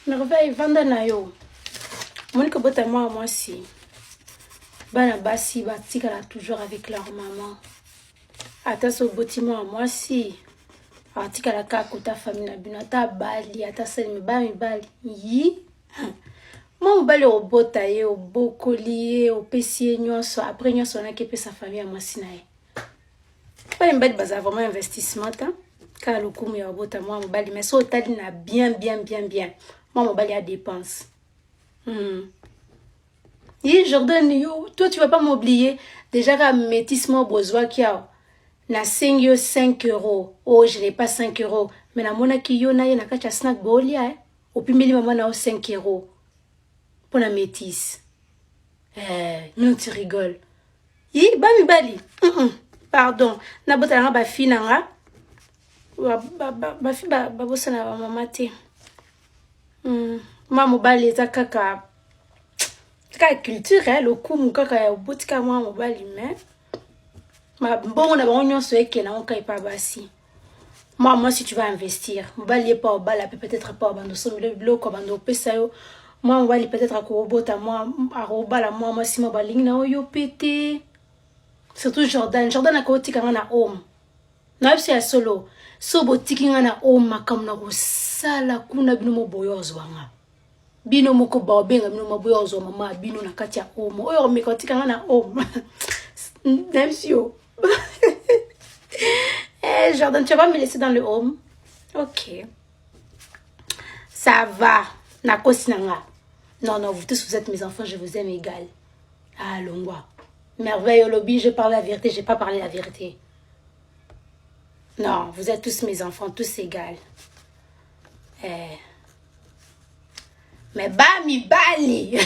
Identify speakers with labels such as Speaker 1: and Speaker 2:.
Speaker 1: Merveille, vanda na yo. Monique bota moi si. Bana basi batikala toujours avec leur maman. Ata so botimo moi si. Atikala ka kota famille na bino ata bali ata seli mi bali. Yi. Moi bali o bota ye o bokoli o pesi nyonso après nyonso na kepe sa famille moi si na ye. Pas mbali baza vraiment investissement ta. Ka lokumu ya bota moi mbali mais so tali na bien. Moi mbali a dépense. Et Jordan, toi tu vas pas m'oublier. Déjà, quand métissement besoin qu'il y a, na 5 €. Oh, je n'ai pas 5 €. Mais na mona ki yo na ye na kacha snack bolia, eh. Au plus mili maman na 5 € pour la métisse. Non, tu rigoles. Yi, ba mi bali. Pardon. Na bota nga ba fi na nga. Ba fi ba bosa na ba mama te. Maman bali eza kaka. Ka culture le coup mon kaka ya botika moi mobali mais ma bon na ba nyonso eke na on kai pa basi. Moi si tu vas investir mobali pas au bal peut-être pas bando so le bloc bando pesa yo moi mobali peut-être ko bota moi a robala moi si mobali na yo pété surtout Jordan a kotika na home na bisi ya solo so botiki na home makam na ko sala kuna bino mo boyozo wanga bino moko ba benga bino maboya ozo mama bino na kati ya omo oyo mekotika nga na omo Nemsio. Jordan, tu vas me laisser dans le home? Ok. Ça va. Nako sinanga. Non, vous tous, vous êtes mes enfants, je vous aime égal. Ah, Longwa. Merveille au lobby, je parle la vérité, j'ai pas parlé la vérité. Non, vous êtes tous mes enfants, tous égales. Mais bami bali.